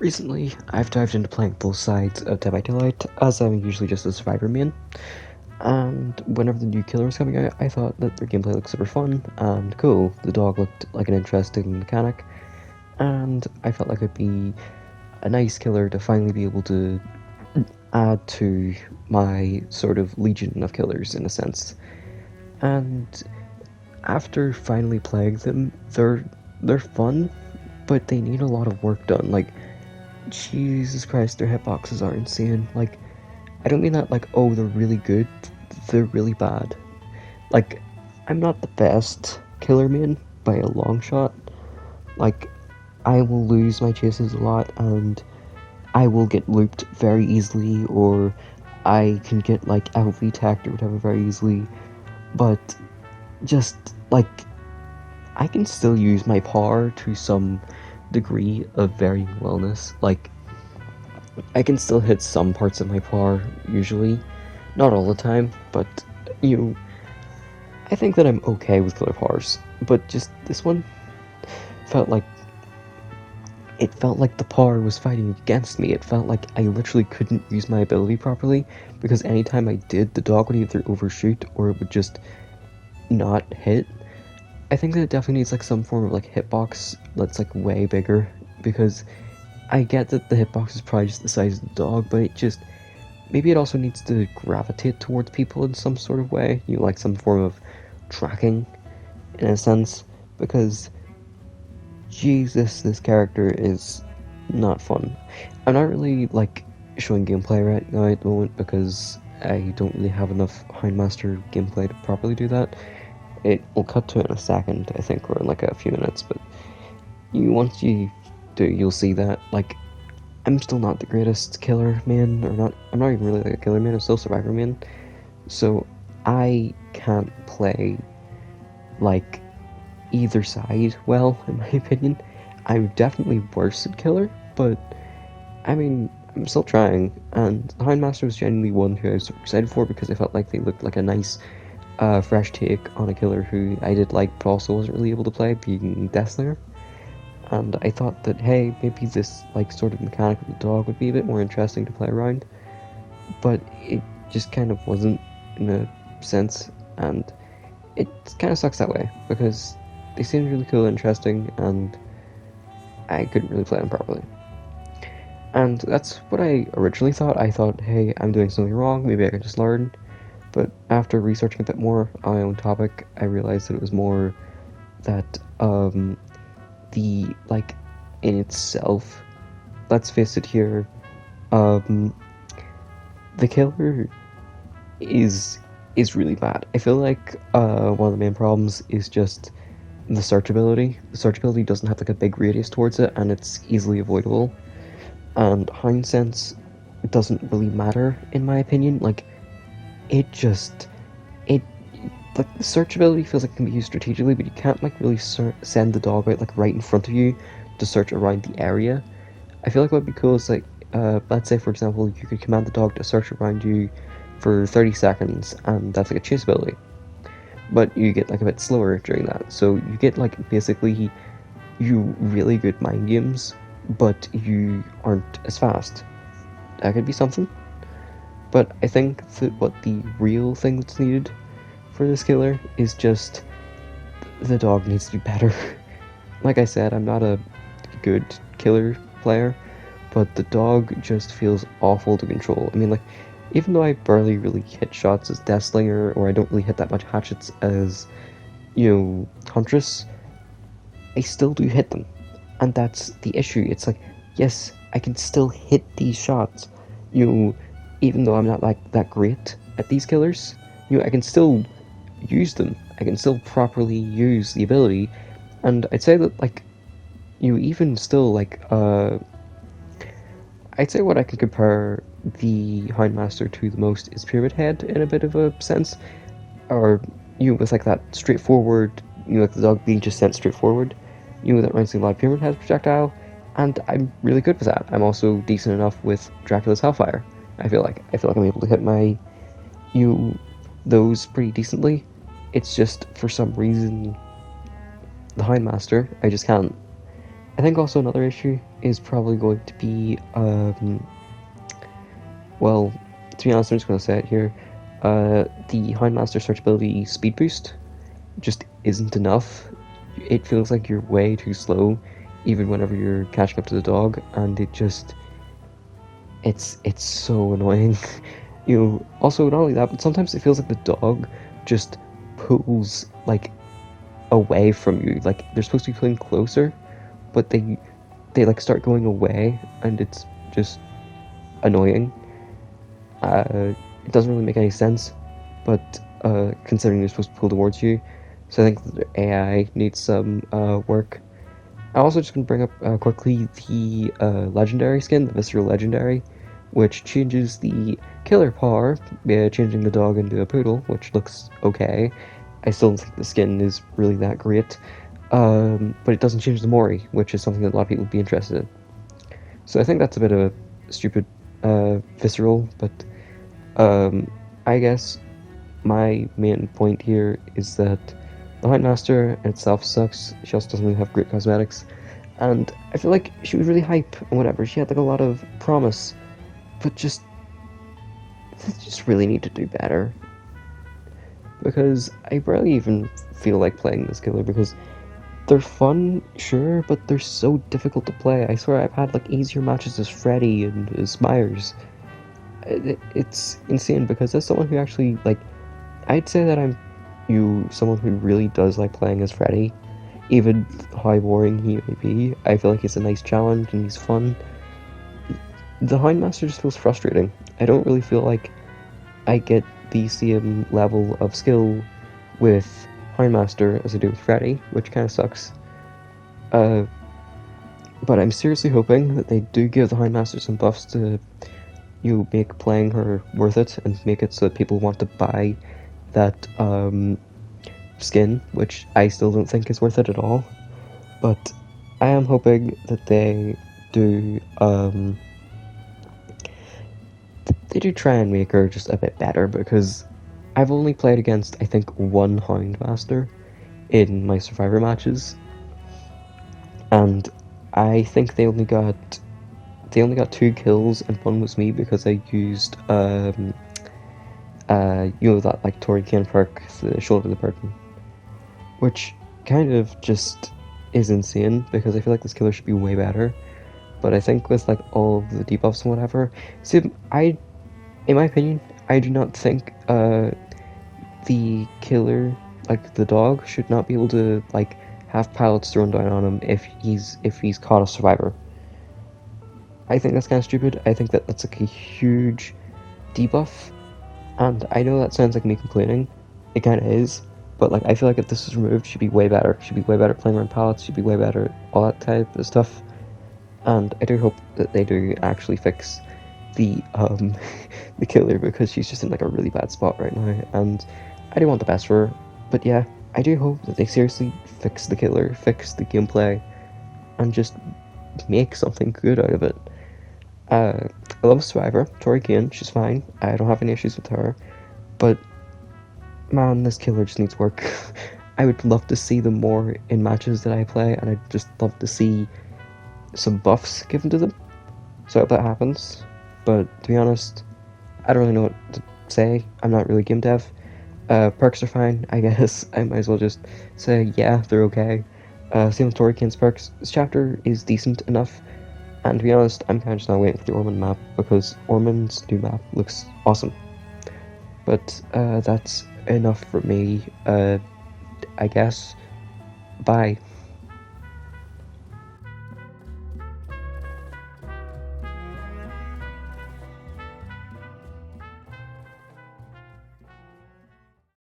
Recently, I've dived into playing both sides of Dead by Daylight, as I'm usually just a survivor main, and whenever the new killer was coming out, I thought that their gameplay looked super fun and cool. The dog looked like an interesting mechanic, and I felt like it'd be a nice killer to finally be able to add to my sort of legion of killers, in a sense. And after finally playing them, they're fun, but they need a lot of work done. Like, Jesus Christ, their hitboxes are insane. Like, I don't mean that like, oh, they're really good. They're really bad. Like, I'm not the best killer main by a long shot. Like, I will lose my chases a lot, and I will get looped very easily, or I can get like out VTAC'd or whatever very easily. But just like, I can still use my power to some degree of varying wellness. Like, I can still hit some parts of my power, usually. Not all the time, but, you know, I think that I'm okay with killer powers. But just this one felt like, it felt like the power was fighting against me. It felt like I literally couldn't use my ability properly, because anytime I did, the dog would either overshoot or it would just not hit. I think that it definitely needs like some form of like hitbox that's like way bigger, because I get that the hitbox is probably just the size of the dog, but it just, maybe it also needs to gravitate towards people in some sort of way, you know, like some form of tracking, in a sense, because, Jesus, this character is not fun. I'm not really, like, showing gameplay right now at the moment, because I don't really have enough Houndmaster gameplay to properly do that. It will cut to it in a second, I think, or in like a few minutes, but once you do, you'll see that, like, I'm still not the greatest killer man, I'm not even really like a killer man, I'm still a survivor man, so I can't play, like, either side well, in my opinion. I'm definitely worse at killer, but, I mean, I'm still trying, and the Houndmaster was genuinely one who I was super excited for, because I felt like they looked like a nice, fresh take on a killer who I did like, but also wasn't really able to play, being Deathslayer. And I thought that, hey, maybe this like sort of mechanic of the dog would be a bit more interesting to play around, but it just kind of wasn't, in a sense, and it kind of sucks that way, because they seemed really cool and interesting, and I couldn't really play them properly. And that's what I originally thought. I thought, hey, I'm doing something wrong, maybe I can just learn. But after researching a bit more on my own topic, I realized that it was more that, the, like, in itself, let's face it here, the killer is really bad. I feel like one of the main problems is just the searchability. The searchability doesn't have like a big radius towards it, and it's easily avoidable. And Hound Sense doesn't really matter, in my opinion. Like, it just, it, like, the searchability feels like it can be used strategically, but you can't like really send the dog out like right in front of you to search around the area. I feel like what would be cool is like, let's say for example, you could command the dog to search around you for 30 seconds, and that's like a chase ability. But you get like a bit slower during that, so you get like basically you really good mind games, but you aren't as fast. That could be something. But I think that what the real thing that's needed for this killer is just, the dog needs to be better. Like I said, I'm not a good killer player, but the dog just feels awful to control. I mean, like, even though I barely really hit shots as Deathslinger, or I don't really hit that much hatchets as, you know, Huntress, I still do hit them. And that's the issue. It's like, yes, I can still hit these shots, you know, even though I'm not like that great at these killers. You know, I can still use them. I can still properly use the ability, and I'd say that, like, you even still, like, I'd say what I can compare the Houndmaster to the most is Pyramid Head, in a bit of a sense, or, you know, with like that straightforward, you know, like the dog being just sent straight forward, you know, that reminds me a lot of Pyramid Head projectile, and I'm really good with that. I'm also decent enough with Dracula's Hellfire. I feel like I'm able to hit my, you know, those pretty decently. It's just, for some reason, the Houndmaster, I just can't. I think also another issue is probably going to be, well, to be honest, I'm just going to say it here. The Houndmaster searchability speed boost just isn't enough. It feels like you're way too slow, even whenever you're catching up to the dog, and it's so annoying. Also not only that, but sometimes it feels like the dog just pulls like away from you. Like they're supposed to be pulling closer, but they like start going away, and it's just annoying. It doesn't really make any sense, but considering they're supposed to pull towards you, so I think the AI needs some work. I also just gonna bring up quickly the legendary skin, the Visceral Legendary, which changes the killer power, changing the dog into a poodle, which looks okay. I still don't think the skin is really that great, but it doesn't change the Mori, which is something that a lot of people would be interested in. So I think that's a bit of a stupid visceral, but I guess my main point here is that the Houndmaster in itself sucks. She also doesn't really have great cosmetics, and I feel like she was really hype and whatever. She had like a lot of promise, but just really need to do better. Because I barely even feel like playing this killer because they're fun, sure, but they're so difficult to play. I swear I've had like easier matches as Freddy and as Myers. It's insane because as someone who actually like, I'd say that I'm someone who really does like playing as Freddy, even how boring he may be. I feel like he's a nice challenge and he's fun. The Houndmaster just feels frustrating. I don't really feel like I get the same level of skill with Houndmaster as I do with Freddy, which kind of sucks. But I'm seriously hoping that they do give the Houndmaster some buffs to make playing her worth it and make it so that people want to buy that skin, which I still don't think is worth it at all. But I am hoping that they do try and make her just a bit better, because I've only played against I think one Houndmaster in my Survivor matches, and I think they only got 2 kills, and one was me because I used that like Tori Kane perk, the shoulder the person, which kind of just is insane because I feel like this killer should be way better. But I think with like all of the debuffs and whatever, see, in my opinion, I do not think the killer, like the dog, should not be able to like have pallets thrown down on him if he's caught a survivor. I think that's kind of stupid. I think that that's like a huge debuff, and I know that sounds like me complaining. It kind of is, but like I feel like if this is removed, should be way better. Should be way better playing around pallets. Should be way better all that type of stuff. And I do hope that they do actually fix the the killer, because she's just in like a really bad spot right now, and I do want the best for her. But yeah, I do hope that they seriously fix the killer, fix the gameplay, and just make something good out of it. I love Survivor, Tori Kane, she's fine. I don't have any issues with her, but man, this killer just needs work. I would love to see them more in matches that I play, and I'd just love to see some buffs given to them. So I hope that happens. But to be honest, I don't really know what to say. I'm not really game dev. Perks are fine, I guess. I might as well just say, yeah, they're okay. Same with Tori Kane's perks. This chapter is decent enough. And to be honest, I'm kind of just not waiting for the Ormond map, because Ormond's new map looks awesome. But that's enough for me, I guess. Bye.